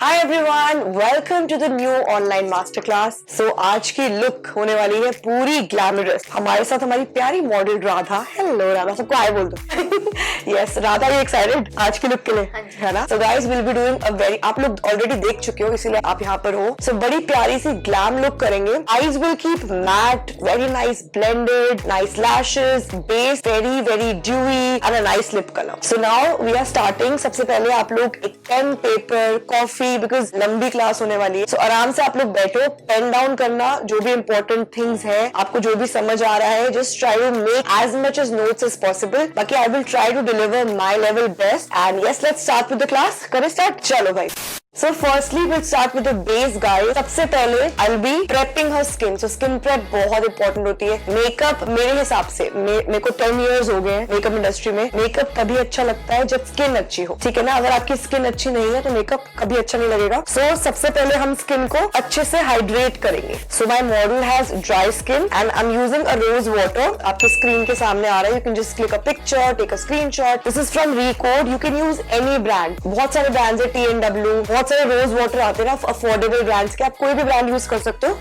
Hi everyone, welcome to the new online master class. So आज की look होने वाली है पूरी ग्लैमरस। हमारे साथ हमारी प्यारी मॉडल राधा। हेलो राधा, सबको हाय बोल दो। यस राधा, यू एक्साइटेड आज की लुक के लिए? है ना? So guys will be doing a very, आप लोग ऑलरेडी देख चुके हो इसीलिए आप यहाँ पर हो। सो बड़ी प्यारी सी ग्लैम लुक करेंगे। Eyes will keep matte, very nice blended, nice lashes, base very very dewy and a nice lip colour. So now we are starting. सबसे पहले आप लोग एक पेन, पेपर, कॉफी, बिकॉज लंबी क्लास होने वाली है। सो आराम से आप लोग बैठो, पेन डाउन करना, जो भी इंपॉर्टेंट थिंग्स है, आपको जो भी समझ आ रहा है, just try to make as much as notes as possible. बाकी I will try to deliver my level best. And yes, let's start with the class. करें स्टार्ट? चलो भाई। So firstly we'll start with the base guys. सबसे पहले I'll be prepping her skin. So skin prep बहुत important होती है। Makeup मेरे हिसाब से मेरे को 10 years हो गए हैं मेकअप इंडस्ट्री में। मेकअप तभी अच्छा लगता है जब स्किन अच्छी हो, ठीक है ना? अगर आपकी स्किन अच्छी नहीं है तो मेकअप कभी अच्छा नहीं लगेगा। So सबसे पहले हम स्किन को अच्छे से हाइड्रेट करेंगे। So my model has dry skin and I'm using a rose water. आपकी स्क्रीन के सामने आ रहा है। You can just click a picture, take a screenshot. This is from Recode. You can use any brand. बहुत सारे brands है, TNW, बहुत सारे रोज वाटर आते हैं ना अफोर्डेबल ब्रांड्स के। आप कोई भी ब्रांड यूज कर सकते हो।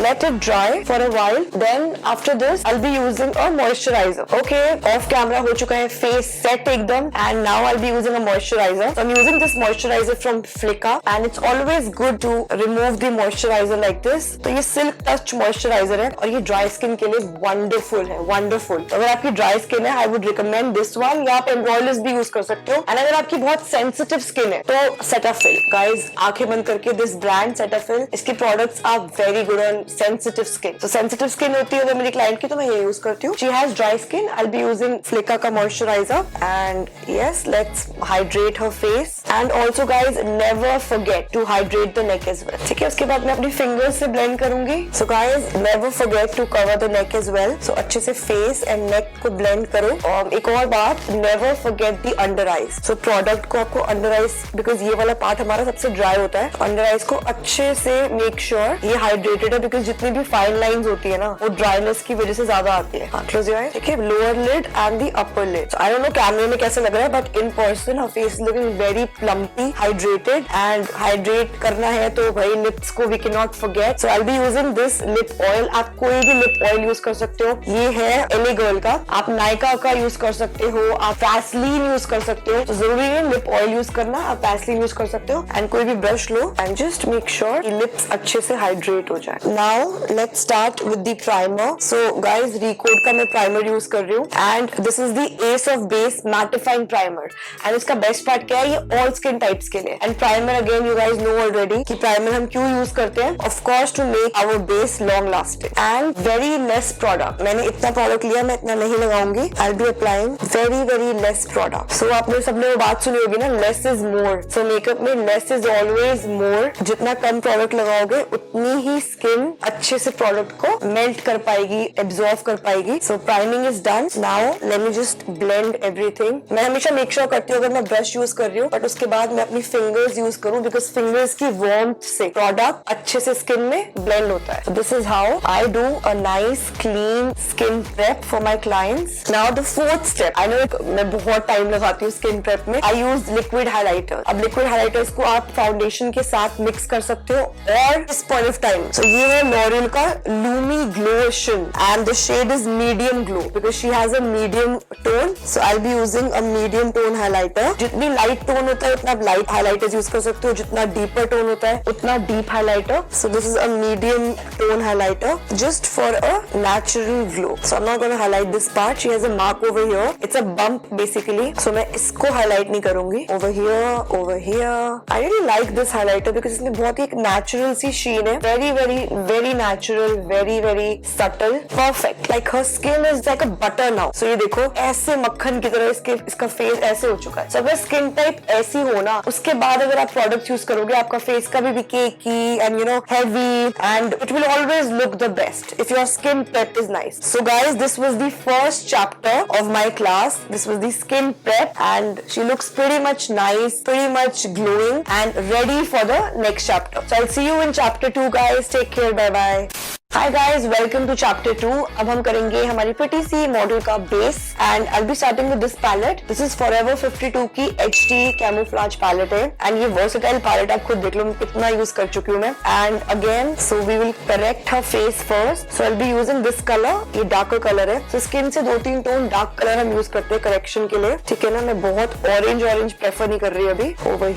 Let it dry for a while. Then after this, I'll be using a moisturizer. Okay, off camera हो चुका है, face set एकदम, and now I'll be using a moisturizer. So I'm using this moisturizer from Flicka, and it's always good to remove the moisturizer like this. तो ये Silk Touch moisturizer है और ये dry skin के लिए wonderful है, wonderful. तो अगर आपकी dry skin है, I would recommend this one. या आप Embroilers भी use कर सकते हो। And अगर आपकी बहुत sensitive skin है, तो Cetaphil. Guys, आंखें बंद करके this brand Cetaphil, इसकी products are very good on sensitive skin. So sensitive skin होती है वो मेरी क्लाइंट की, तो मैं ये यूज करती हूँ। She has dry skin. I'll be using Flicka का moisturizer. And yes, let's hydrate her face. And also guys, never forget to hydrate the neck as well. ठीक है, उसके बाद मैं अपनी fingers से blend करूंगी। So guys, never forget to cover the neck as well. So अच्छे से face and neck को blend करो। और एक और बात, never forget the under eyes. So product को आपको under eyes, because ये वाला पार्ट हमारा सबसे dry होता है, under eyes को अच्छे से make sure ये hydrated है, because जितनी भी फाइन लाइंस होती है ना, वो ड्राइनेस की वजह से ज्यादा आती है। Close your eyes. ठीक है, lower lid and the upper lid. I don't know कैमरे में कैसे लग रहा है, but in person her face looking very plumpy, hydrated. And hydrate करना है तो भाई लिप्स को we can not forget. So I will be using this lip oil. आप कोई भी लिप ऑयल यूज कर सकते हो। ये है एले गर्ल का, आप नायका का यूज कर सकते हो, आप वैसलीन यूज कर सकते हो। तो जरूरी है लिप ऑयल यूज करना, आप वैसलीन यूज कर सकते हो। एंड कोई भी brush low and just make sure lips अच्छे से हाइड्रेट हो जाए। Now let's start with the primer. So guys, Recode का मैं primer यूज कर रही हूँ, and this is the Ace of Base mattifying primer. And इसका बेस्ट पार्ट क्या है? ये all skin types के लिए। And primer again you guys know already कि primer हम क्यों यूज करते हैं? Of course to make our base long lasting and very less product. मैंने इतना प्रोडक्ट लिया, मैं इतना नहीं लगाऊंगी। I'll be applying very very less product. So आपने सबने वो बात सुनी होगी ना, less is more. So makeup में less is always more. जितना कम प्रोडक्ट लगाओगे उतनी ही स्किन अच्छे से प्रोडक्ट को मेल्ट कर पाएगी, एब्जॉर्व कर पाएगी। So priming is done. Now let me just blend everything. मैं हमेशा मेक श्योर करती हूँ अगर मैं ब्रश यूज कर रही हूँ, बट उसके बाद मैं अपनी फिंगर्स यूज करूँ, बिकॉज फिंगर्स की वार्मथ से प्रोडक्ट अच्छे से स्किन में ब्लेंड होता है। This is how I do a nice clean skin prep for my clients. Now the fourth step, I know मैं बहुत टाइम लगाती हूँ स्किन प्रेप में। आई यूज लिक्विड हाइलाइटर। अब लिक्विड हाइलाइटर्स को आप फाउंडेशन के साथ मिक्स कर सकते हो और इस पॉइंट ऑफ टाइम। सो ये है लॉरियल का Lumi Glotion and the shade is medium glow because she has a medium tone. So I'll be using a medium tone highlighter. जितनी light tone होता है उतना light highlighters use कर सकते हो, जितना deeper tone होता है उतना deep highlighter. So this is a medium tone highlighter just for a natural glow. So I'm not going to highlight this part. She has a mark over here. It's a bump basically. So मैं इसको highlight नहीं करूंगी. Over here, over here. I really like this highlighter because इसमें बहुत ही एक natural सी sheen है. Very very very natural, very very subtle, perfect. Like her skin is like a butter now. So ये देखो ऐसे मक्खन की तरह इसका फेस ऐसे हो चुका है। So अगर स्किन टाइप ऐसी हो ना, उसके बाद अगर आप प्रोडक्ट यूज करोगे आपका फेस कभी भी केकी and you know heavy and it will always look the best if your skin prep is nice. So guys, this was the first chapter of my class. This was the skin prep and she looks pretty much nice, pretty much glowing and ready for the next chapter. So I'll see you in chapter 2 guys. Take care. Bye bye. Hi guys, welcome to chapter 2. अब हम करेंगे हमारी pretty सी model का base and I'll be starting with this palette. This is Forever 52 की HD camouflage palette है and ये versatile palette आप खुद देख लो मैं कितना यूज कर चुकी हूँ मैं. And again, so we will correct her face first. So I'll be using this color. ये darker color है. So skin से 2-3 टोन dark color हम यूज करते हैं करेक्शन के लिए. ठीक है ना, मैं बहुत ऑरेंज प्रेफर नहीं कर रही अभी. Over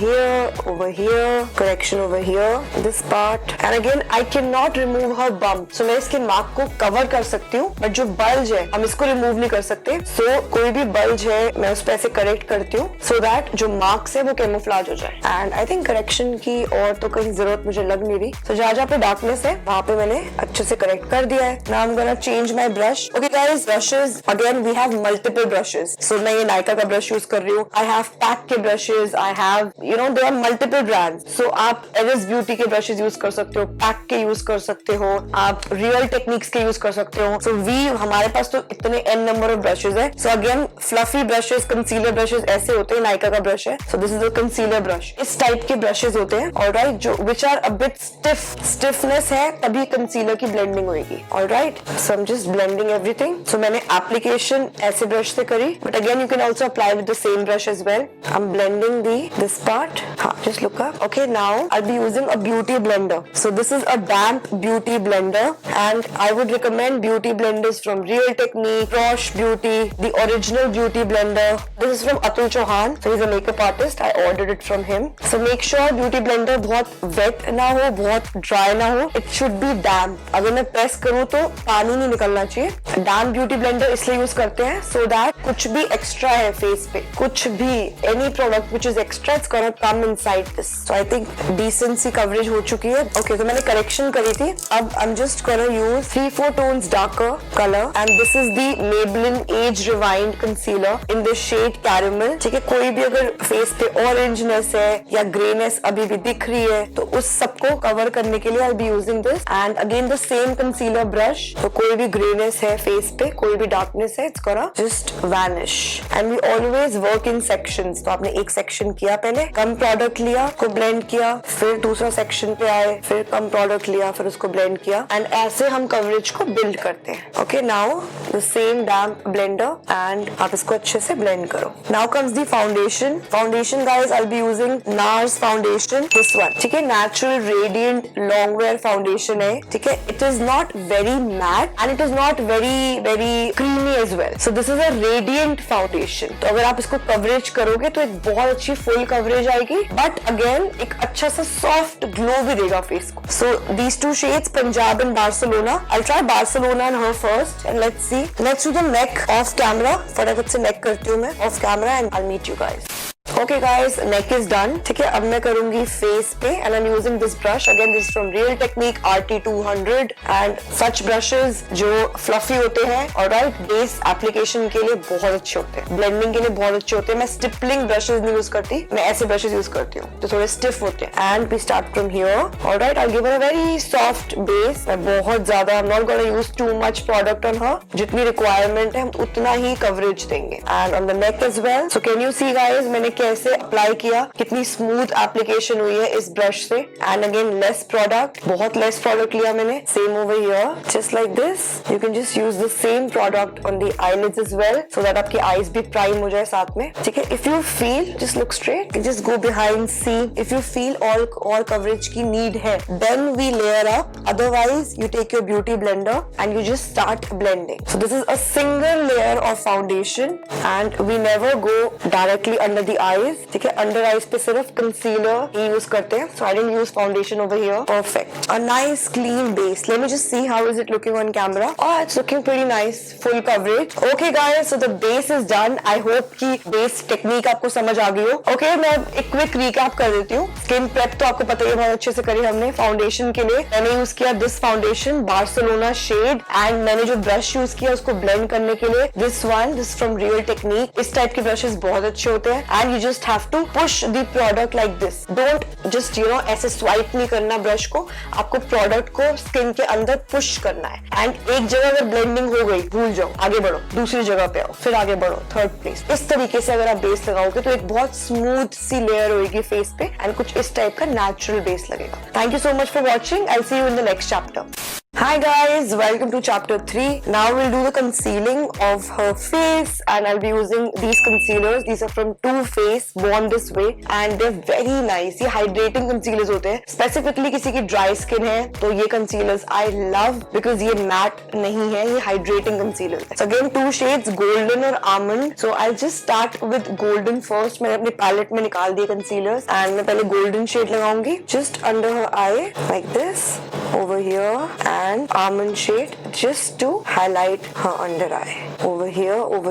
here, correction over here, this part. And again, I cannot remove her bump. So मैं इसके मार्क को कवर कर सकती हूँ बट जो बल्ज है हम इसको रिमूव नहीं कर सकते. So कोई भी बल्ज है मैं उस पर ऐसे करेक्ट करती हूँ so that जो मार्क्स है वो कैमोफ्लेज हो जाए. एंड आई थिंक करेक्शन की और तो कहीं जरूरत मुझे लग नहीं रही. So जहाँ पे डार्कनेस है वहाँ पे मैंने अच्छे से करेक्ट कर दिया है. Now I'm gonna change my brush. Okay guys, brushes again we have multiple brushes. So मैं ये नायका का ब्रश यूज कर रही हूँ. I have पैक के brushes. I have there are multiple brands. So आप एरिस ब्यूटी के ब्रशेज यूज कर सकते हो, पैक के यूज कर सकते हो, आप रियल टेक्निक्स के यूज कर सकते हो. सो हमारे पास तो इतने n नंबर ऑफ ब्रशेज है. So again fluffy brushes, concealer brushes ऐसे होते हैं. नायका का ब्रश है. So this is the concealer brush. इस टाइप के ब्रशेज होते हैं ऑलराइट, जो which are a bit stiffness है तभी कंसीलर की ब्लेंडिंग होगी. Alright, so I am just blending everything. So मैंने एप्लीकेशन ऐसे ब्रश से करी but again you can also apply with the same brush as well. I M blending this part. हाँ, just look up. Okay, now I be using a beauty blender. So this is a damp beauty blender and I would recommend beauty blenders from Real Technique, Frosh Beauty, the original beauty blender. This is from Atul Chauhan, so he's a makeup artist. I ordered it from him. So make sure beauty blender बहुत wet ना हो, बहुत dry ना हो. It should be damp. अगर मैं press करूँ तो पानी नहीं निकलना चाहिए. Damp beauty blender इसलिए यूज करते हैं so that कुछ भी extra है face पे, कुछ भी any product which is extra it's gonna come inside this. So I think decency coverage हो चुकी है. Okay, तो मैंने correction करी थी. अब I'm just gonna use 3-4 tones darker color and this is the Maybelline Age Rewind Concealer in the shade Caramel. ठीक है, कोई भी अगर फेस पे ऑरेंजनेस है या ग्रेनेस अभी भी दिख रही है तो उस सबको कवर करने के लिए I'll be using this and again the same concealer brush. तो कोई भी ग्रेनेस है फेस पे, कोई भी डार्कनेस है, it's gonna just vanish. And we always work in sections. तो आपने एक सेक्शन किया, पहले कम प्रोडक्ट लिया, को ब्लेंड किया, फिर दूसरा सेक्शन पे आए, फिर कम प्रोडक्ट लिया, फिर उसको ब्लेंड किया एंड ऐसे हम कवरेज को बिल्ड करते हैं. Okay, now the same damp blender and आप इसको अच्छे से ब्लेंड करो. Now comes the foundation. Foundation guys I will be using Nars foundation, this one. ठीक है, natural radiant long wear foundation है. ठीक है, it is not very matte and it is not very creamy as well. So this is a radiant foundation. तो अगर आप इसको coverage करोगे तो एक बहुत अच्छी फुल कवरेज आएगी बट अगेन एक अच्छा सा सॉफ्ट ग्लो भी देगा फेस को. So these two shades Punjab and Barcelona. I'll try Barcelona and her first and let's see. Let's do the neck off camera. फटाफट से neck करती हूँ मैं off camera and I'll meet you guys. Okay guys, neck is done. ठीक है, अब मैं करूंगी face पे and I'm using this brush. Again, this is from Real Technique RT200 and such brushes जो fluffy होते हैं alright, base application के लिए बहुत अच्छे होते हैं, blending के लिए बहुत अच्छे होते हैं. मैं stippling brushes नहीं यूज करती, मैं ऐसे brushes यूज करती हूँ जो थोड़े stiff होते हैं. And we start from here. Alright, I'll give her a very soft base. मैं बहुत ज्यादा I'm not gonna use too much product on her. जितनी requirement है हम उतना ही coverage देंगे. And on the neck as well. So can you see guys, मैंने कैसे अप्लाई किया, कितनी स्मूथ एप्लीकेशन हुई है इस ब्रश से. एंड अगेन लेस प्रोडक्ट, बहुत लेस प्रोडक्ट लिया मैंने. Same over here, just like this. You can just use the same product on the eyelids as well so that आपकी आईज भी प्राइम हो जाए साथ में. ठीक है, if you feel, just look straight, just go behind, see. If you feel और coverage की नीड है then we layer up, otherwise you take your beauty blender and you just start blending. So this is a single layer of foundation and we never go directly under the eyes. ठीक है, under eyes पे सिर्फ concealer ही use करते हैं. So I didn't use foundation over here. Perfect, a nice clean base. Let me just see how is it looking on camera. Oh, it's looking pretty nice, full coverage. Okay guys, so the base is done. I hope कि base technique आपको समझ आ गई हो. Okay, मैं एक quick recap कर देती हूँ. स्किन प्रेप तो आपको पता ही है, बहुत अच्छे से करी हमने. फाउंडेशन के लिए मैंने यूज किया this foundation Barcelona shade and मैंने जो ब्रश यूज किया उसको ब्लेंड करने के लिए this one, this from real technique. इस टाइप के ब्रशेस बहुत अच्छे होते हैं and you just have to push the product like this. Don't just ऐसे स्वाइप नहीं करना ब्रश को, आपको प्रोडक्ट को स्किन के अंदर पुश करना है. एंड एक जगह अगर ब्लेंडिंग हो गई, भूल जाओ, आगे बढ़ो, दूसरी जगह पे आओ, फिर आगे बढ़ो, थर्ड प्लेस. इस तरीके से अगर आप बेस लगाओगे तो एक बहुत स्मूथ सी लेयर होगी फेस पे एंड कुछ इस टाइप का नेचुरल बेस लगेगा. Thank you so much for watching. I see you in the next chapter. Hi guys, welcome to chapter 3. Now we'll do the concealing of her face and I'll be using these concealers. These are from Too Faced, born this way and they're very nice. ये hydrating concealers होते हैं. Specifically किसी की dry skin है तो ये concealers I love because ये matte नहीं है, ये hydrating concealers है. So again two shades, golden और almond. So I'll just start with golden first. मैंने अपने palette में निकाल दिए concealers and मैं पहले golden shade लगाऊंगी just under her eye like this, over here and almond shade just to highlight her under eye. Over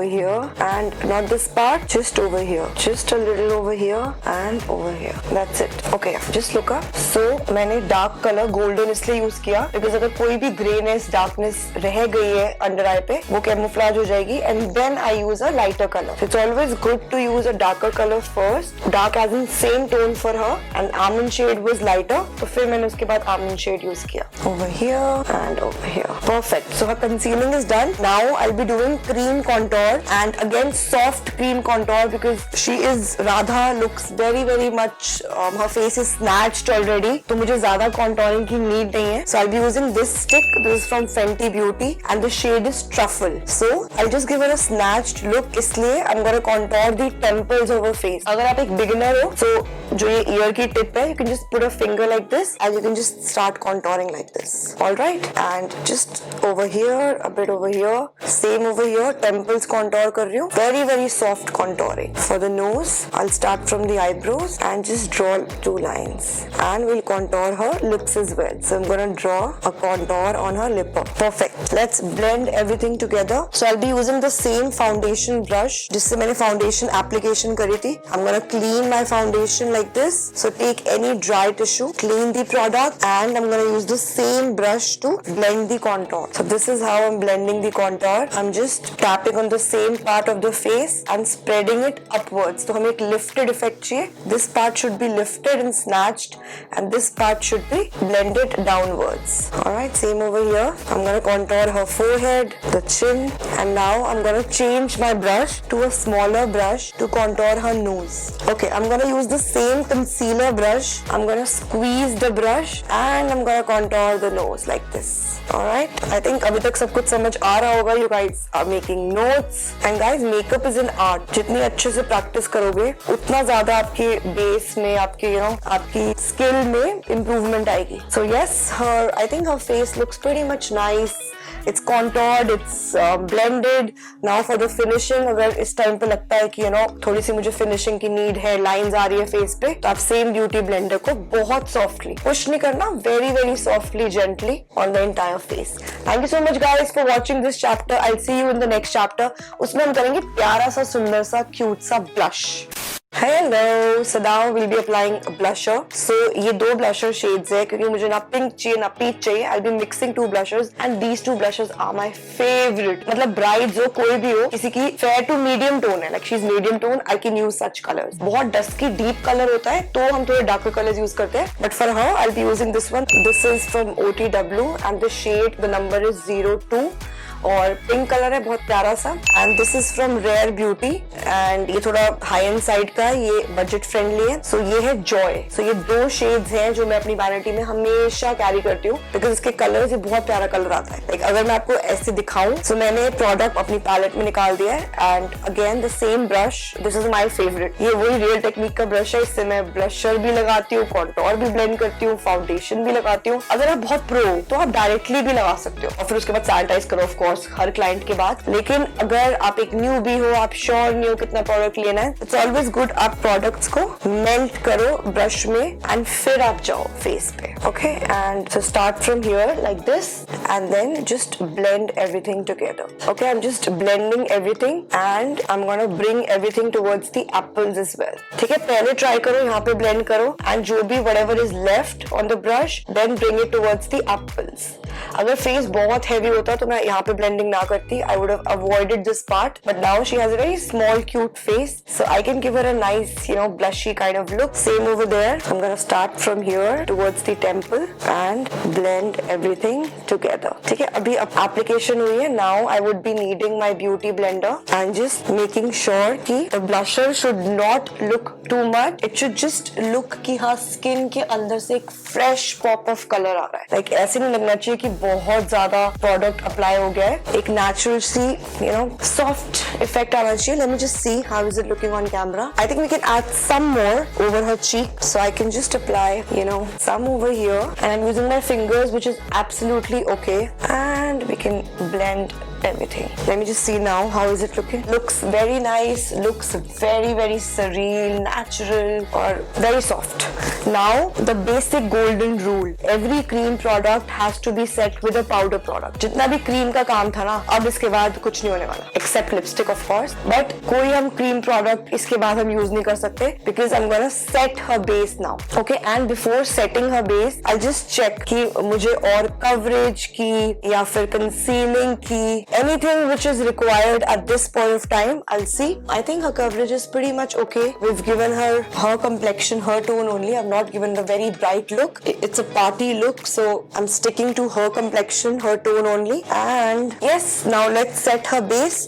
here and not this part, just over here, just a little over here and over here. That's it. Okay, just look up. So मैंने dark color golden इसलिए use किया because अगर कोई भी grayness, darkness रह गई है under eye पे वो camouflage हो जाएगी and then I use a lighter color. So it's always good to use a darker color first. Dark as in same tone for her and almond shade was lighter. तो फिर मैंने उसके बाद almond shade use किया. Over here and over here. Perfect. So her concealing is done. Now I'll be doing cream contour and again soft cream contour because she is Radha, looks very much her face is snatched already. तो मुझे ज़्यादा contouring की need नहीं है. So I'll be using this stick. This is from Fenty Beauty and the shade is Truffle. So I'll just give her a snatched look. इसलिए I'm gonna contour the temples of her face. अगर आप एक beginner हो, so जो ये ear की tip है, you can just put a finger like this and you can just start contouring like this. All right, and just over here, a bit over here, same over here, temples contour कर रही हूँ. Very soft contouring. For the nose, I'll start from the eyebrows and just draw 2 lines. And we'll contour her lips as well. So I'm gonna draw a contour on her lip. Perfect. Let's blend everything together. So I'll be using the same foundation brush जिससे मैंने foundation application करी थी. I'm gonna clean my foundation like this. So take any dry tissue, clean the product, and I'm gonna use the same brush to blend the contour. So this is how I'm blending the contour. I'm just tapping on the same part of the face and spreading it upwards. तो हमें एक lifted effect चाहिए. This part should be lifted and snatched and this part should be blended downwards. Alright, same over here. I'm gonna contour her forehead, the chin, and now I'm gonna change my brush to a smaller brush to contour her nose. Okay, I'm gonna use the same concealer brush. I'm gonna squeeze the brush and I'm gonna contour the nose like this. Alright, I think अभी तक सब कुछ समझ आ रहा होगा. You guys are making notes and guys makeup is an art. जितनी अच्छे से practice करोगे उतना ज़्यादा आपके base में आपके आपकी skill में improvement आएगी. So yes, I think her face looks pretty much nice. It's contoured, it's blended. Now for the finishing, अगर इस टाइम पे लगता है कि थोड़ी सी मुझे finishing की need है, lines आ रही है face पे, तो आप same beauty blender को बहुत softly push नहीं करना, very softly, gently on the entire face. Thank you so much guys for watching this chapter. I'll see you in the next chapter. उसमें हम करेंगे प्यारा सा सुंदर सा cute सा blush. Hello, so now we'll be applying a blusher. So ये 2 blusher shades है क्योंकि मुझे ना pink चाहिए ना peach चाहिए. I'll be mixing 2 blushers and these 2 blushers are my favorite. मतलब brides हो कोई भी हो किसी की fair to medium tone है, like she's medium tone, I can use such colors. बहुत dusky deep color होता है तो हम थोड़े darker colors use करते हैं. But for her I'll be using this one. This is from OTW and the shade, the number is 02. और pink colour है बहुत प्यारा सा and this is from Rare Beauty एंड ये थोड़ा हाई एंड साइड का है, ये बजट फ्रेंडली है. सो ये है जॉय. सो ये 2 शेड्स हैं जो मैं अपनी वैनिटी में हमेशा कैरी करती हूँ बिकॉज इसके कलर से बहुत प्यारा कलर आता है. लाइक अगर मैं आपको ऐसे दिखाऊं सो मैंने प्रोडक्ट अपनी पैलेट में निकाल दिया है and again the same brush. This is my favourite. ये वही रियल टेक्निक का ब्रश है. इससे मैं ब्लशर भी लगाती हूँ, कॉन्टोर भी ब्लेंड करती हूँ, फाउंडेशन भी लगाती हूँ. अगर आप बहुत प्रो हो तो आप डायरेक्टली भी लगा सकते हो और फिर उसके बाद सैनिटाइज करो ऑफ कोर्स हर क्लाइंट के बाद. लेकिन अगर आप एक न्यू भी हो, आप श्योर नहीं हो कितना प्रोडक्ट लेना है, इट्स ऑलवेज गुड आप प्रोडक्ट्स को मेल्ट करो ब्रश में एंड फिर आप जाओ फेस पे. Okay, and so start from here like this and then just blend everything together. Okay, I am just blending everything and I am gonna bring everything towards the apples as well. ठीक है, पहले try करो यहाँ पे blend करो and जो भी whatever is left on the brush then bring it towards the apples. अगर फेस बहुत हैवी होता तो मैं यहाँ पे ब्लेंडिंग ना करती. I would have avoided this part, but now she has a very small cute face, so I can give her a nice blushy kind of look. Same over there. I'm gonna start from here towards the temple and blend everything together. Together. ठीक है, अभी application हुई है। Now I would be needing my beauty blender and just making sure कि the blusher should not look too much, it should just look कि हाँ skin के अंदर से एक फ्रेश पॉप ऑफ कलर आ रहा है। लाइक ऐसे नहीं लगना चाहिए कि बहुत ज्यादा प्रोडक्ट अप्लाई हो गया है, एक नेचुरल सी सॉफ्ट इफेक्ट आना चाहिए। Let me just see how is it looking on camera. I think we can add some more over her cheek, so I can just apply some over here, and I'm using my fingers, which is absolutely okay, and we can blend everything. Let me just see now how is it looking. Looks very nice, looks very surreal, natural, or very soft. Now the basic golden rule, every cream product has to be set with a powder product. जितना भी cream का काम था ना, अब इसके बाद कुछ नहीं होने वाला except lipstick of course, but कोई हम क्रीम प्रोडक्ट इसके बाद हम यूज नहीं कर सकते because I'm gonna set her base now. Okay, and before setting her base I'll just check कि मुझे और coverage की या फिर concealing की anything which is required at this point of time, I'll see. I think her coverage is pretty much okay. We've given her complexion, her tone only. I've not given the very bright look. It's a party look, so I'm sticking to her complexion, her tone only. And yes, now let's set her base.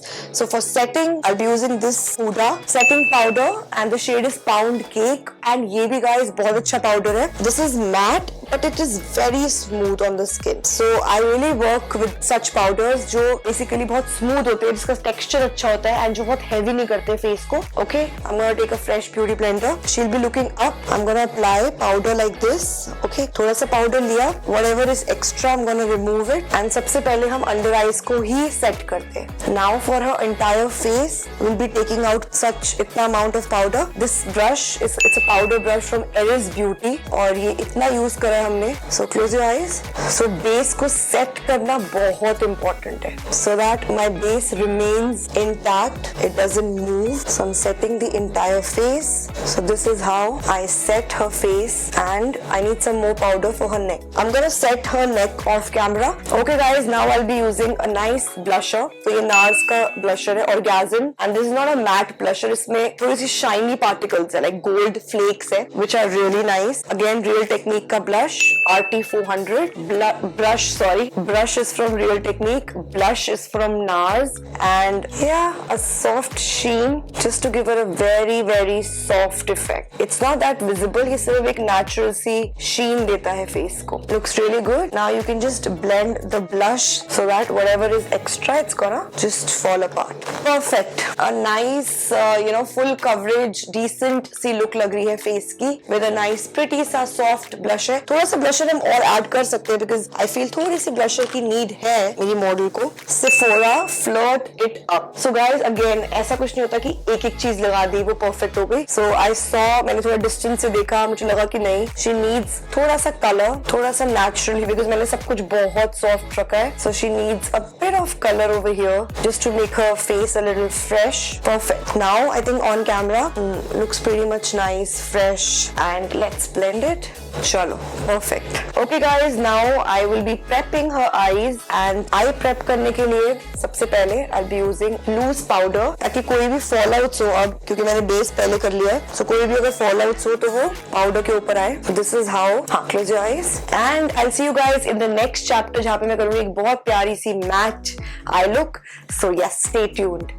So for setting, I'll be using this Huda setting powder, and the shade is Pound Cake. And ये भी guys बहुत अच्छा powder है. This is matte, but it is very smooth on the skin. So I really work with such powders जो basically बहुत smooth होते हैं, जिसका texture अच्छा होता है and जो बहुत heavy नहीं करते face को. Okay, I'm gonna take a fresh beauty blender. She'll be looking up. I'm gonna apply powder like this. Okay, थोड़ा सा powder लिया. Whatever is extra, I'm gonna remove it. And सबसे पहले हम under eyes को ही set करते हैं. Now for her entire face, we'll be taking out such इतना amount of powder. This brush it's a powder brush from Eris Beauty और ये इतना use करा है हमने. So close your eyes. So base को set करना बहुत important है. So that my base remains intact, it doesn't move. So I'm setting the entire face. So this is how I set her face, and I need some more powder for her neck. I'm gonna set her neck off camera. Okay guys, now I'll be using a nice blusher. तो ये NARS का blusher है, Orgasm, and this is not a matte blusher. इसमें थोड़ी सी shiny particles है, like gold flakes है, which are really nice. Again, Real Technique का blush, RT400 brush is from Real Technique, blush is from NARS, and yeah, a soft sheen just to give her a very soft effect. It's not that visible, ये सिर्फ एक natural सी sheen देता है face को. Looks really good. Now you can just blend the blush so that whatever is extra, it's gonna just fall apart. Perfect. A nice, full coverage, decent C look लग रही है face की with a nice pretty सा soft blush है. थोड़ा सा blusher हम और add कर सकते हैं because I feel थोड़ी सी blusher की need है मेरी मॉडल को. Sephora Flirt It Up. So guys, again, ऐसा कुछ नहीं होता कि एक एक चीज लगा दी वो perfect हो गई. So I saw, मैंने थोड़ा distance से देखा, मुझे लगा कि नहीं, she needs थोड़ा सा color, थोड़ा सा natural, because मैंने सब कुछ बहुत soft रखा है. So she needs a bit of color over here just to make her face a little fresh. Perfect. Now I think on camera looks pretty much nice, fresh, and let's blend it. Chalo, perfect. Okay guys, now I will be prepping her eyes, and eye prep करने के लिए सबसे पहले I'll be using loose powder, ताकि कोई भी fallouts हो, अब क्योंकि मैंने base पहले कर लिया है, so कोई भी अगर fallouts हो तो वो powder के ऊपर आए. So this is how. हाँ, close your eyes, and I'll see you guys in the next chapter जहाँ पे मैं करूँगी एक बहुत प्यारी सी matte eye look. So yes, stay tuned.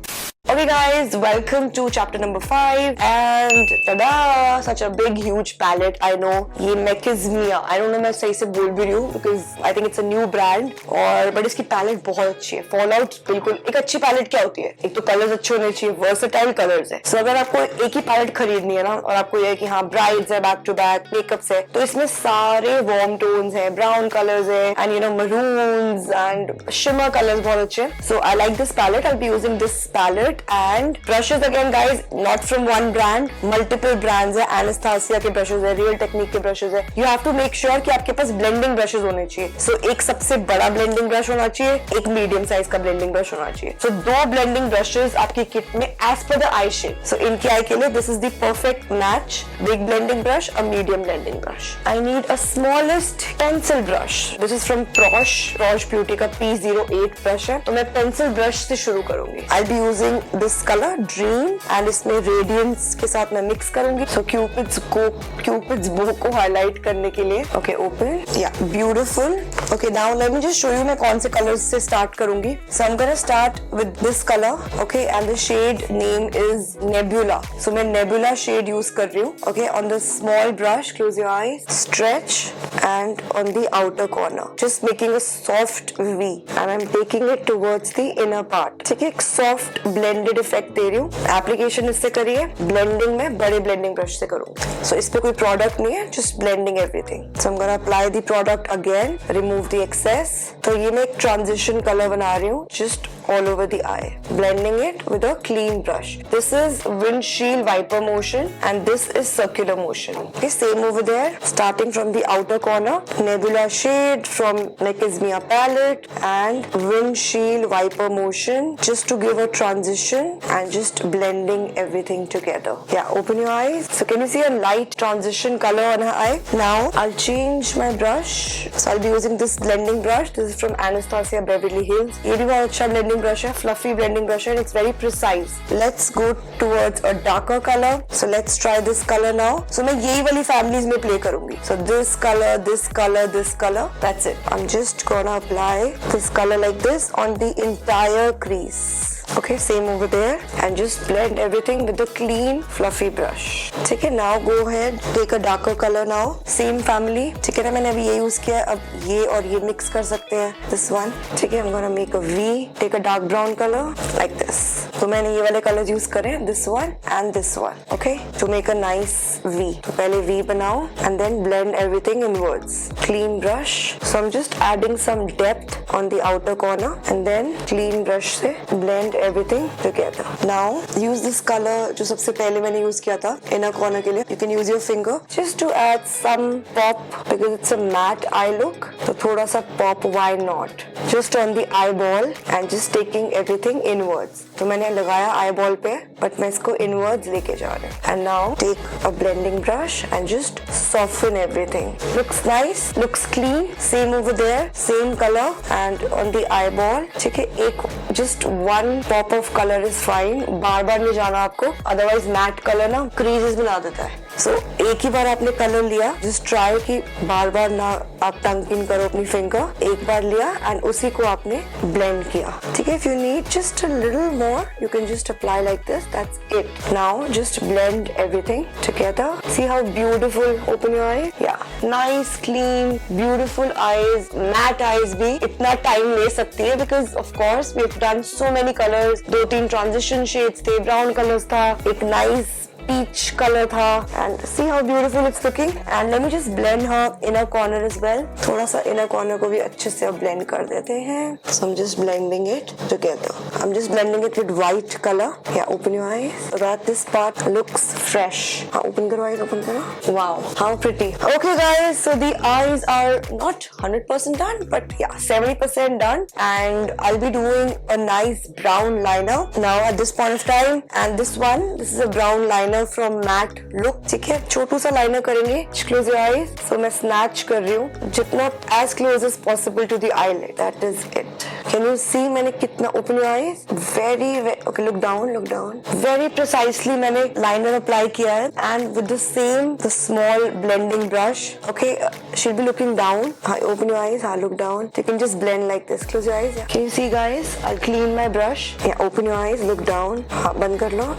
Okay guys, welcome to chapter number 5, and tada! Such a big huge palette. I know ये Mechizmia. I don't know मैं सही से बोल भी रही हूँ because I think it's a new brand, और but इसकी palette बहुत अच्छी है. Fallout बिल्कुल. एक अच्छी palette क्या होती है? एक तो colors अच्छे होने चाहिए, versatile colors है. So अगर आपको एक ही palette खरीदनी है ना, और आपको ये है कि हाँ brides है, back to back makeups है, तो इसमें सारे warm tones हैं, brown colors है, and maroons and shimmer colors बहुत अच्छे. So I like this palette. I'll be using this palette. And brushes again guys, not from one brand, multiple brands है. Anastasia के brushes है, Real Technique के brushes है. You have to make sure कि आपके पास blending brushes होने चाहिए. So एक सबसे बड़ा blending brush होना चाहिए, एक medium size का blending brush होना चाहिए. So दो blending brushes आपकी kit में as per the eye shape. So इनकी eye के लिए this is the perfect match. Big blending brush, a medium blending brush. I need a smallest pencil brush. This is from Prosh Beauty का P08 brush है. तो मैं pencil brush से शुरू करूँगी. I'll be using this colour dream and इसमें radiance के साथ मैं मिक्स करूंगी. सो क्यूपिड्स बो को हाईलाइट करने के लिए. Okay open. Yeah beautiful. Okay now let me just show you मैं कौन से कलर्स से स्टार्ट करूंगी. So I am gonna start with this colour. Okay and the shade name is Nebula. सो मैं नेबुला शेड यूज कर रही हूँ. Okay on the small brush close your eyes, stretch and on the outer corner just making a soft V and I'm taking it towards the inner part. ठीक है, एक soft blended effect दे रही हूँ. application इससे करिए, blending में बड़े blending brush से करूँगी. so इस पे कोई product नहीं है, just blending everything. so I'm gonna apply the product again, remove the excess. तो ये मैं एक transition color बना रही हूँ just all over the eye, blending it with a clean brush. This is windshield wiper motion and this is circular motion. Okay, same over there, starting from the outer corner, nebula shade from Naked Mia palette and windshield wiper motion just to give a transition and just blending everything together. Yeah, open your eyes. So can you see a light transition color on her eye? Now I'll change my brush. So I'll be using this blending brush. This is from Anastasia Beverly Hills. ये भी बहुत अच्छा blending brush है, fluffy blending brush है. It's very precise. Let's go towards a darker color. So let's try this color now. So मैं यही वाली families में play करूँगी. So this color, this color, this color. That's it. I'm just gonna apply this color like this on the entire crease. Okay, same over there and just blend everything with a clean fluffy brush. ठीक है, now go ahead, take a darker color now. Same family. ठीक है ना, मैंने अभी ये use किया है. अब ये और ये मिक्स कर सकते हैं. This one. ठीक है, I'm gonna make a V. Take a dark brown color like this. तो मैंने ये वाले कलर्स यूज करे, this one and this one. Okay, to make a nice V. तो पहले V बनाओ and then blend everything inwards. Clean brush. So I'm just adding some depth on the outer corner and then clean brush से blend everything together. Now use this color जो सबसे पहले मैंने use किया था inner corner के लिए. You can use your finger just to add some pop because it's a matte eye look. तो थोड़ा सा pop, why not? Just on the eyeball and just taking everything inwards. तो मैंने लगाया eyeball पे but मैं इसको inwards लेके जा रही हूँ. And now take a blending brush and just soften everything. Looks nice, looks clean. Same over there, same color and on the eyeball. ठीक है, एक just one pop of color is fine. बार बार नहीं जाना आपको, otherwise matte color ना creases बना देता है. So एक ही बार आपने कलर लिया, just try कि बार बार ना आप टंग इन करो अपनी फिंगर. एक बार लिया and उसी को आपने blend किया. ठीक है, if you need just a little more, you can just apply like this. That's it. Now just blend everything together. See how beautiful. Open your eye. Yeah, nice, clean, beautiful eyes. Matte eyes भी इतना time ले सकती है because of course we've done so many colors. 2-3 transition shades थे, brown colors था, एक nice peach color था and see how beautiful it's looking. And let me just blend her inner corner as well. थोड़ा सा inner corner को भी अच्छे से अब blend कर देते हैं. So I'm just blending it together. I'm just blending it with white color. Yeah, open your eyes so that this part looks fresh. हाँ, open करो eyes, open करो. Wow, how pretty. Okay guys, so the eyes are not 100% done but yeah, 70% done and I'll be doing a nice brown liner now at this point of time. And this is a brown liner from matte look. ठीक है, छोटू सा liner करेंगे. Close your eyes. So मैं snatch कर रही हूँ जितना as close as possible to the eyelid. That is it. Can you see मैंने कितना? Open your eyes. Very okay. Look down. Look down. Very precisely मैंने liner apply किया है and with the small blending brush. Okay, she'll be looking down. हाँ, open your eyes. हाँ, look down. You can just blend like this. Close your eyes. Yeah. Can you see guys? I'll clean my brush. Yeah, open your eyes. Look down. हाँ, बंद कर लो.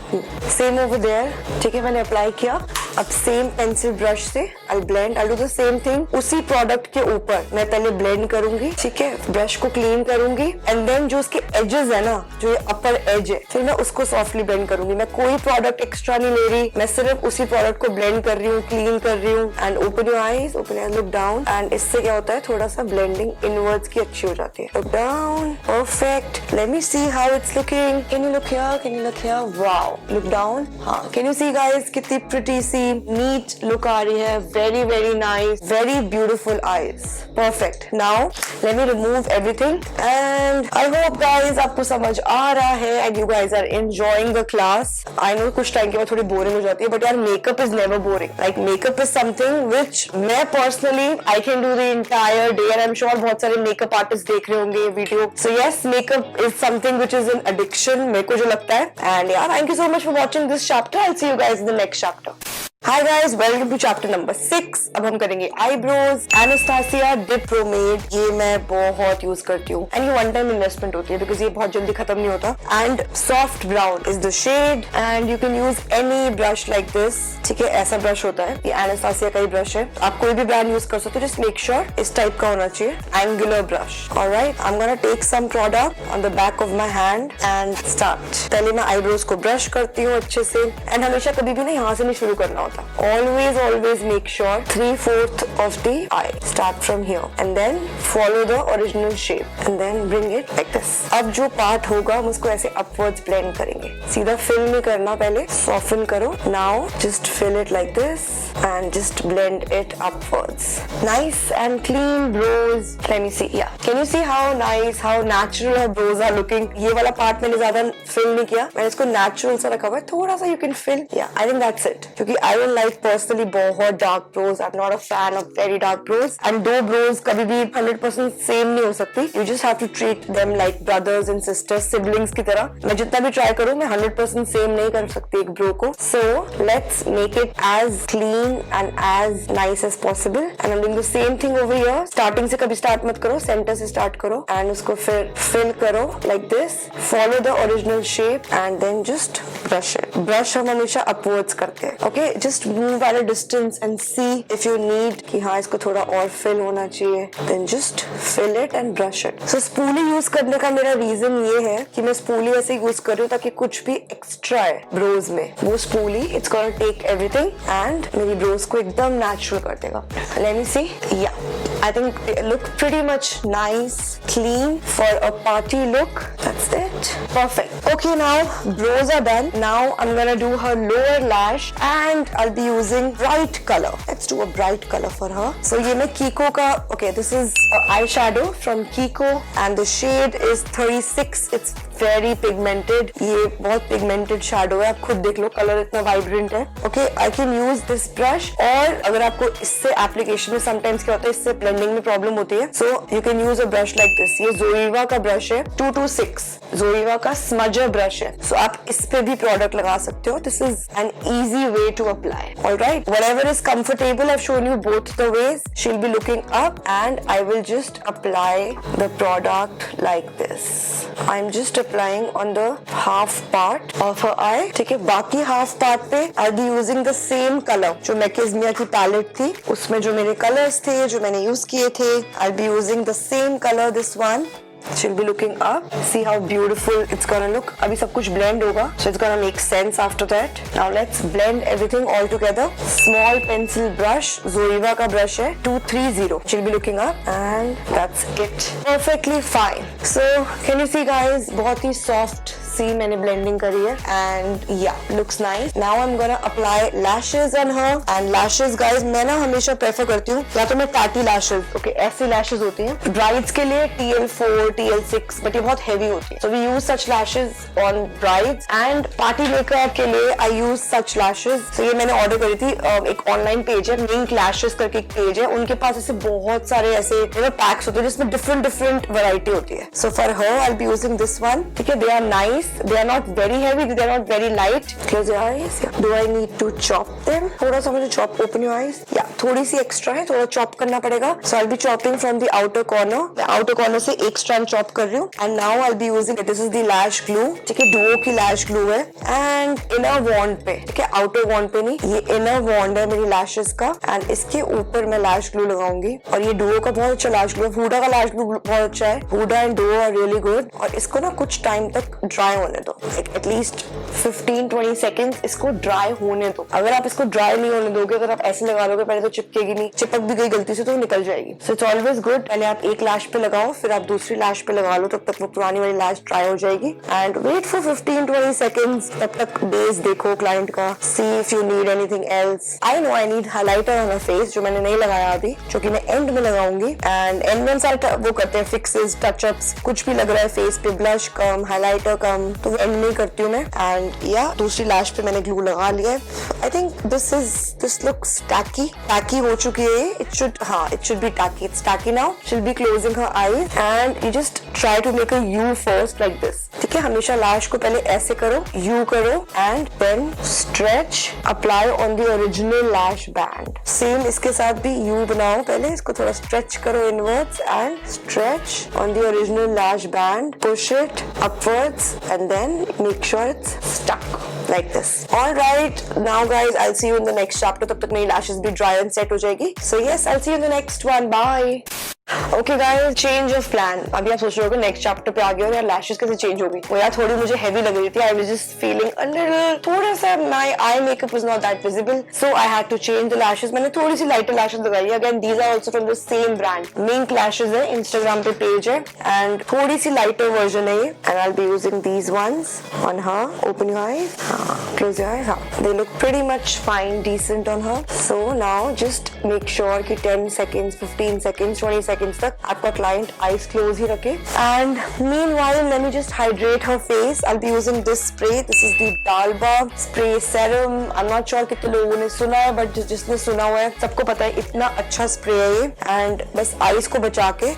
Same over there. ठीक है, मैंने apply किया. अब same pencil brush से I'll blend. I'll do the same thing. उसी प्रोडक्ट के ऊपर मैं पहले ब्लेंड करूंगी. ठीक है, ब्रश को क्लीन करूंगी एंड देन जो उसके एजेस है ना, जो ये अपर एज है, फिर मैं उसको सॉफ्टली ब्लेंड करूंगी. मैं कोई प्रोडक्ट एक्स्ट्रा नहीं ले रही, मैं सिर्फ उसी प्रोडक्ट को ब्लेंड कर रही हूँ, क्लीन कर रही हूँ. And open your eyes, open your, look down. And इससे क्या होता है, थोड़ा सा ब्लेंडिंग इनवर्ड्स की अच्छी हो जाती है. Look down. Perfect. Let me see how it's looking. Can you look here? Can you look here? Wow, look down. हाँ, कैन यू सी गाइस कितनी प्रिटी सी नीट लुक आ रही है. Very very nice, very beautiful eyes. perfect. Now let me remove everything and I hope guys आपको समझ आ रहा है and you guys are enjoying the class. I know कुछ time के बाद थोड़ी बोरिंग हो जाती है but यार makeup is never boring. Like makeup is something which मैं personally I can do the entire day and I'm sure बहुत सारे makeup artists देख रहे होंगे ये video. So yes, makeup is something which is an addiction मेरे को जो लगता है. And yeah, thank you so much for watching this chapter. I'll see you guys in the next chapter. Hi guys, welcome to chapter number 6. अब हम करेंगे eyebrows. Anastasia Dip Pomade ये मैं बहुत यूज करती हूँ and ये one time investment होती है because ये बहुत जल्दी खत्म नहीं होता. And soft brown is the shade and you can use any brush like this. ठीक है, ऐसा ब्रश होता है, ये Anastasia का ही ब्रश है. आप कोई भी ब्रांड यूज कर सकते हो, just make sure इस टाइप का होना चाहिए. Angular brush. Alright, I'm gonna take some product on the back of my hand and start. पहले मैं eyebrows को brush करती हूँ अच्छे से and हमेशा कभी भी ना यहाँ से नहीं शुरू करना होता. Always make sure 3/4 of the eye. Start from here and then follow the original shape and then bring it like this. अब जो part होगा हम उसको ऐसे upwards blend करेंगे. सीधा fill नहीं करना, पहले soften करो. Now just fill it like this and just blend it upwards. Nice and clean brows. Let me see. Yeah. Can you see how nice, how natural her brows are looking? ये वाला part मैंने ज़्यादा fill नहीं किया. मैंने इसको natural सा रखा हुआ है. थोड़ा सा you can fill. Yeah. I think that's it. क्योंकि I don't like personally बहुत dark brows. I'm not a fan of very dark brows. And दो brows कभी भी 100% same नहीं हो सकती. You just have to treat them like brothers and sisters, siblings की तरह. मैं जितना भी try करूँ मैं 100% same नहीं कर सकती एक brow को. So let's make it as clean and as nice as possible. And I'm doing the same thing over here. Starting से कभी start मत करो, center से start करो and उसको फिर fill करो like this. Follow the original shape and then just brush it. Brush हम हमेशा upwards करते हैं. Okay, just move at a distance and see if you need कि हाँ इसको थोड़ा और fill होना चाहिए. Then just fill it and brush it. So spoolie use करने का मेरा reason ये है कि मैं spoolie ऐसे use कर रही हूँ ताकि कुछ भी extra है brows में, वो spoolie it's gonna take everything and मेरी brows को एकदम natural कर देगा. Let me see. Yeah, I think they look pretty much nice, clean for a party look. That's it. Perfect. Okay, now brows are done. Now I'm gonna do her lower lash and I'll be using bright color. Let's do a bright color for her. So ये मैं Kiko का, okay, this is eyeshadow from Kiko and the shade is 36. It's very pigmented. ये बहुत pigmented shadow है, आप खुद देख लो, color इतना vibrant है. Okay, I can use this brush और अगर आपको इससे application में sometimes क्या होता है, इससे blending में problem होती है, so you can use a brush like this. ये Zoeva का brush है, 226. Zoeva का smudger brush है, so आप इस पे भी product लगा सकते हो. This is an easy way to apply. Alright, whatever is comfortable, I've shown you both the ways. She'll be looking up and I will just apply the product like this. I'm just applying on the half part of her eye. ठीक है, बाकी half part पे I'll be using the same color जो मैकेज़मिया की palette थी, उसमें जो मेरे colors थे, जो मैंने use किए थे, I'll be using the same color, this one. She'll be looking up. See how beautiful it's gonna look. अभी सब कुछ blend होगा, so it's gonna make sense after that. Now let's blend everything all together. Small pencil brush, Zoeva का brush है, 230. She'll be looking up and that's it. Perfectly fine. So can you see guys? बहुत ही soft सी मैंने blending करी है and yeah, looks nice. Now I'm gonna apply lashes on her and lashes guys मैं ना हमेशा prefer करती हूँ या तो मैं party lashes, okay, ऐसी lashes होती हैं brides के लिए TL4, TL6, but ये बहुत heavy होती है. So we use such lashes on brides and party makeup के लिए I use such lashes. So ये मैंने order करी थी, एक online page है, Mink Lashes करके एक page है, उनके पास ऐसे बहुत सारे ऐसे packs होते हैं जिसमें different variety होती है. So for her I'll be using this one. ठीक है, they are nice. They are not very heavy, they are not very light. Close your eyes. Yeah. Do I need to chop them? थोड़ा सा मुझे chop. Open your eyes. Yeah, थोड़ी सी extra है, थोड़ा chop करना पड़ेगा. So I'll be chopping from the outer corner. मैं outer corner से एक strand chop कर रही हूँ. And now I'll be using this is the lash glue. ठीक है, duo की lash glue है. And inner wand पे, ठीक है, outer wand पे नहीं, ये inner wand है मेरी lashes का. And इसके ऊपर मैं lash glue लगाऊंगी. और ये duo का बहुत अच्छा lash glue है. Huda का lash glue बहुत अच्छा है. Huda and duo are really good. और इसको ना कुछ time तक dry होने दो, like at least 15-20 सेकंड्स इसको ड्राई होने दो। अगर आप इसको ड्राई नहीं होने दोगे, अगर आप ऐसे लगा लोगे पहले तो चिपकेगी नहीं, चिपक भी गई गलती से तो निकल जाएगी। सो इट्स ऑलवेज गुड, पहले आप एक लैश पे लगाओ, फिर आप दूसरी लैश पे लगा लो, तब तक वो पुरानी वाली लैश ड्राई हो जाएगी। एंड वेट फॉर 15-20 सेकंड्स, तब तक बेस देखो क्लाइंट का, सी if you need anything else. I know I need highlighter on my face, जो मैंने नहीं लगाया अभी, जो कि मैं एंड में लगाऊंगी। एंड एंड में सारे वो करते हैं फिक्सेस, टचअप्स, कुछ भी लग रहा है फेस पे, ब्लश कम, हाइलाइटर कम, तो वो एंड में करती हूँ मैं। एंड या दूसरी लैश पे मैंने ग्लू लगा लिया है। I think this looks tacky हो चुकी है। It should be tacky, it's tacky now. She will be closing her eyes and you just try to make a U first like this, ठीक है। हमेशा लैश को पहले ऐसे करो, यू करो and then stretch, apply on the original lash band. Same इसके साथ भी यू बनाओ, पहले इसको थोड़ा स्ट्रेच करो inwards and stretch on the original lash band, push it upwards and then make sure it's stuck like this. All right, now guys, I'll see you in the next chapter. तब तक मेरी lashes भी dry and set हो जाएगी. So yes, I'll see you in the next one. Bye. Okay guys, change of plan. अभी आप सोच रहे हो नेक्स्ट चैप्टर पे आ गए और यार लैशेस कैसे चेंज हो गई। वो यार थोड़ी मुझे हैवी लग रही थी। I was just feeling a little, थोड़ा सा my eye makeup was not that visible, so I had to change the lashes. मैंने थोड़ी सी लाइटर लैशेस लगाई है। Again these are also from the same brand, mink lashes है, Instagram पे page है एंड थोड़ी सी लाइटर वर्जन है ये। And I will be using these ones on her. Open your eyes, close your eyes. They look pretty much fine, decent on her. So now just make sure कि 10 seconds, 15 seconds, 20 seconds तक आपका client eyes close ही रखे। And meanwhile, let me just hydrate her face. I'll be using this spray. This is the Dalba spray serum. I'm not sure कितने लोगों ने सुना है, but जिसने सुना हुआ है सबको पता है इतना अच्छा स्प्रे है ये। And बस eyes को बचा के,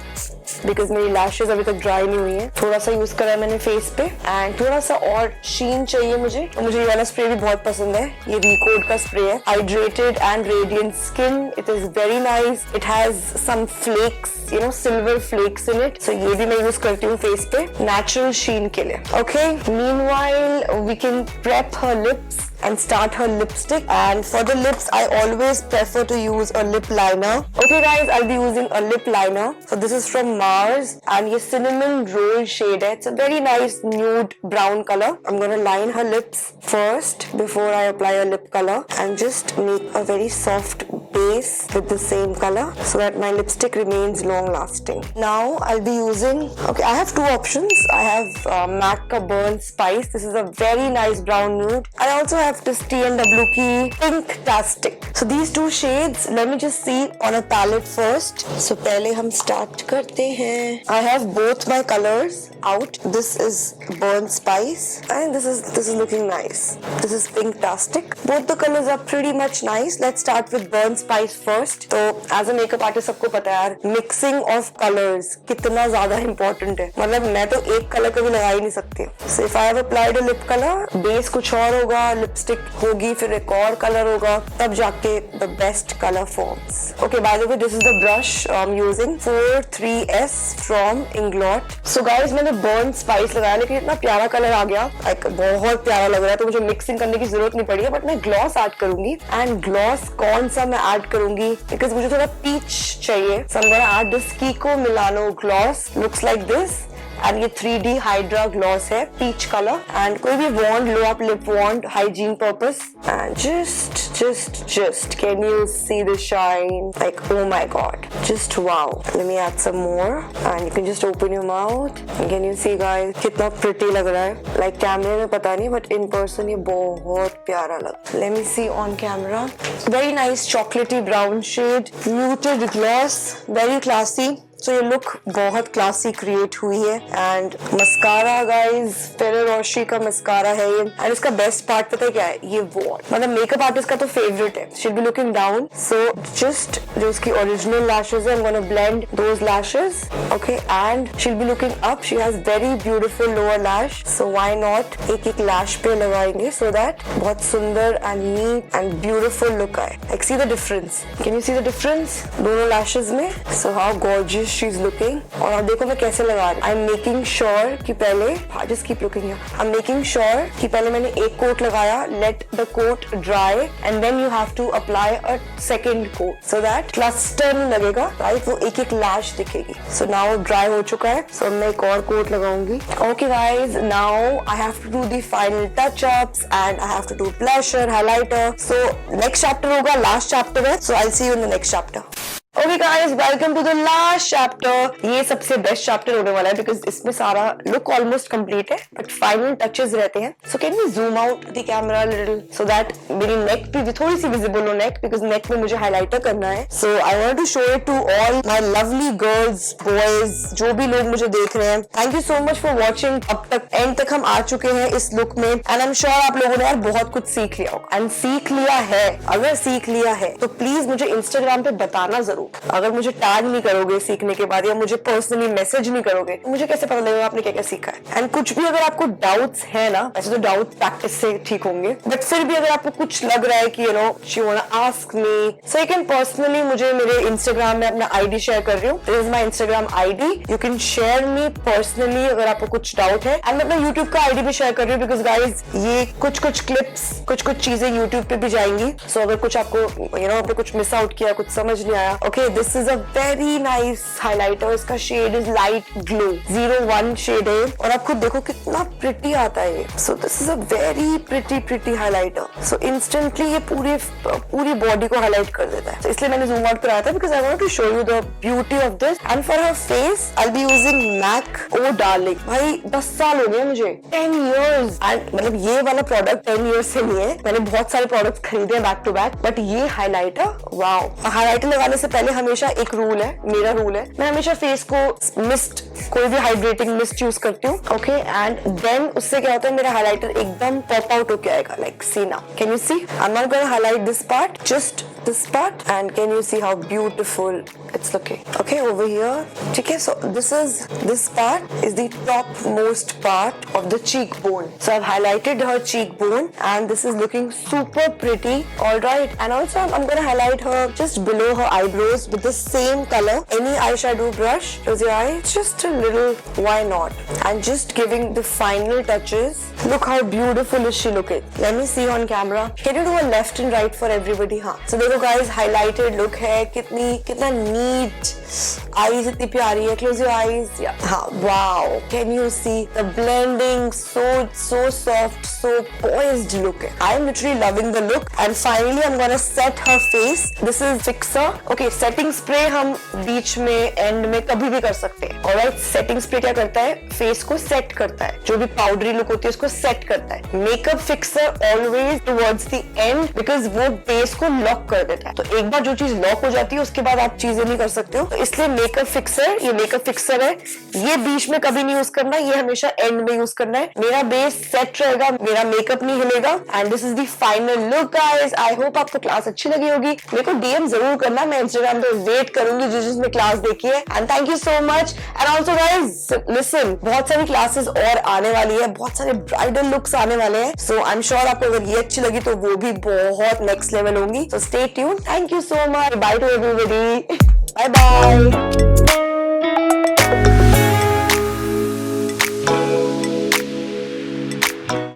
बिकॉज मेरी लैशेज अभी तक ड्राई नहीं हुई है, थोड़ा सा यूज करा है मैंने फेस पे। एंड थोड़ा सा और शीन चाहिए मुझे, और मुझे ये वाला स्प्रे भी बहुत पसंद है। ये रिकोड का स्प्रे है, hydrated and radiant skin. It is very nice. It has some flakes, you know, silver flakes in it. So ये भी मैं यूज करती हूँ फेस पे नेचुरल शीन के लिए। Okay, meanwhile we can prep her lips and start her lipstick. And for the lips, I always prefer to use a lip liner. Okay guys, I'll be using a lip liner. So this is from Mars and ये cinnamon roll shade है. It's a very nice nude brown color. I'm gonna line her lips first before I apply a lip color and just make a very soft base with the same color so that my lipstick remains long lasting. Now I'll be using, okay, I have two options. I have MAC ka Burn Spice. This is a very nice brown nude. I also have this T&W की Pinktastic. So these two shades, let me just see on a palette first. So पहले हम start करते हैं. I have both my colors out. This is Burn Spice and this is looking nice. This is Pinktastic. Both the colors are pretty much nice. Let's start with Burn Spice first. तो as a makeup artist सबको पता है यार, mixing of colors कितना ज्यादा important है। मतलब मैं तो एक color कभी लगा ही नहीं सकती। So if I have applied a lip color, base कुछ और होगा, लिपस्टिक होगी, फिर एक और कलर होगा, तब जाके the best colour forms. Okay, by the way this is the brush I am using 43S from Inglot. So guys, मैंने बर्न स्पाइस लगाया लेकिन इतना प्यारा कलर आ गया, लाइक बहुत प्यारा लग रहा है, तो मुझे मिक्सिंग करने की जरूरत नहीं पड़ी है। बट मैं ग्लॉस ऐड करूंगी एंड ग्लॉस कौन सा मैं ऐड करूंगी बिकॉज मुझे थोड़ा पीच चाहिए। So I am gonna add this Kiko Milano gloss, looks like this. And ये 3D हाइड्रा ग्लॉस है, पीच कलर। एंड कोई भी वॉन्ड लो आप, lip wand, hygiene purpose. And just can you see the shine? Like, oh my god, just wow. Let me add some more and you can just open your mouth and can you see guys कितना pretty लग रहा है। Like कैमरे में पता नहीं but in person ये बहुत प्यारा लग। Let me see on camera. Very nice chocolatey brown shade, muted gloss, very classy. So ये लुक बहुत क्लासी क्रिएट हुई है। एंड मस्कारा गाइज, फेरो रोशी का मस्कारा है ये। एंड इसका बेस्ट पार्ट पता है क्या है? ये वॉट, मतलब मेकअप आर्टिस्ट का तो फेवरेट है। She will be looking down, so just जो इसकी ओरिजिनल लैशेस है, I am gonna blend those lashes. Okay, and she will be looking up. She has very beautiful lower lash, so why not एक एक lash पे लगाएंगे so that बहुत सुंदर and neat and beautiful look आए। Like see the difference, can you see the difference दोनों lashes में? So how gorgeous she is looking. और अब देखो मैं कैसे लगा रही हूँ। आई एम मेकिंग श्योर कि पहले, just keep looking here, I am making sure कि पहले मैंने एक कोट लगाया, let the coat dry and then you have to apply a second coat so that cluster नहीं लगेगा, राइट? वो एक एक लैश दिखेगी। सो नाउ ड्राई हो चुका है, सो मैं एक और कोट लगाऊंगी। Okay guys, now I have to do the final touch ups and I have to do blusher, highlighter. So next chapter होगा, लास्ट चैप्टर है, so I see you in the next chapter. Okay guys, welcome to the last chapter. ये सबसे best chapter होने वाला है because इसमें सारा look almost complete है बट फाइनल टचेस रहते हैं। So can we zoom out the camera little so that मेरी नेक भी थोड़ी सी विजिबल हो, नेक, बिकॉज नेक में मुझे हाइलाइटर करना है। So I want to show it to all my lovely girls, boys, जो भी लोग मुझे देख रहे हैं। Thank you so much for watching. अब तक एंड तक हम आ चुके हैं इस लुक में एंड आई एम श्योर आप लोगों ने यार बहुत कुछ सीख लिया होगा। एंड सीख लिया है, अगर सीख लिया है तो प्लीज मुझे इंस्टाग्राम पे बताना जरूर। अगर मुझे टैग नहीं करोगे सीखने के बाद या मुझे पर्सनली मैसेज नहीं करोगे तो मुझे कैसे पता लगेगा आपने क्या क्या सीखा है। एंड कुछ भी अगर आपको डाउट्स है ना, वैसे तो डाउट प्रैक्टिस से ठीक होंगे, बट फिर भी अगर आपको कुछ लग रहा है कि you know she want to ask me, so you can personally मुझे मेरे इंस्टाग्राम में अपना आईडी शेयर कर रही हूँ। This is my Instagram ID, you can share me personally अगर आपको कुछ डाउट है। एंड मैं अपना यूट्यूब का आईडी भी शेयर कर रही हूँ बिकॉज गाइज ये कुछ क्लिप्स, कुछ चीजें यूट्यूब पे भी जाएंगी। सो अगर कुछ आपको यू नो आपने कुछ मिस आउट किया, कुछ समझ नहीं आया, okay, this is a very nice highlighter. इसका shade is light glow 01 shade है और आप खुद देखो कितना प्रिटी आता है। So this is a very pretty highlighter. So instantly ये पूरी बॉडी को हाईलाइट कर देता है। so इसलिए मैंने जूम आउट कराया था because I want to show you the beauty of this. And for her face I be using MAC O darling. भाई 10 साल हो गए मुझे, 10 years। एंड मतलब ये वाला प्रोडक्ट 10 years से नहीं है, मैंने बहुत सारे प्रोडक्ट्स खरीदे हैं बैक टू बैक, बट ये हाइलाइटर वाओ। हाइलाइटर लगाने से पहले हमेशा एक रूल है, मेरा रूल है, मैं हमेशा फेस को मिस्ट, कोई भी हाइड्रेटिंग मिस्ट यूज करती हूँ, ओके। एंड देन उससे क्या होता है, मेरा हाइलाइटर एकदम पॉप आउट होके आएगा, like see now, can you see? I am not gonna highlight this part, just this part, and can you see how beautiful it's looking? Okay, over here, ठीक है। So this part is the top most part of the cheekbone. So I've highlighted her cheekbone, and this is looking super pretty. All right, and also I'm gonna highlight her just below her eyebrows with the same color. Any eyeshadow brush, close your eyes, just a little. Why not? And just giving the final touches. Look how beautiful is she looking? Let me see on camera. Can you do a left and right for everybody? हाँ. So देखो guys, highlighted look है, कितना neat, eyes इतनी प्यारी है, close your eyes, yeah, हाँ, wow, can you see the blending, so soft, so poised look है. I am literally loving the look, and finally I'm gonna set her face. This is fixer, okay, setting spray हम बीच में and में कभी भी कर सकते हैं, alright. setting spray क्या करता है, फेस को सेट करता है, जो भी पाउडरी लुक होती है उसको सेट करता है. Makeup fixer always towards the end because वो बेस को लॉक कर देता है. तो एक बार जो चीज लॉक हो जाती है उसके बाद आप चीजें नहीं कर सकते हो. तो इसलिए मेकअप फिक्सर, ये मेकअप फिक्सर है, ये बीच में कभी नहीं यूज करना, ये हमेशा एंड में यूज करना है. मेरा बेस सेट रहेगा, मेरा मेकअप नहीं हिलेगा. And this is the final look guys. I hope आपको क्लास अच्छी लगी होगी. मेरे को डीएम जरूर करना, मैं इंस्टाग्राम पे वेट करूंगी जिसने क्लास देखी है. And thank you so much. And also guys listen, बहुत सारी क्लासेस और आने वाली है, बहुत सारे ब्राइडल लुक्स आने वाले हैं. सो आई एम श्योर आपको अगर ये अच्छी लगी तो वो भी बहुत नेक्स्ट लेवल होंगी. So stay tuned. Thank you so much. Bye to everybody. Bye bye.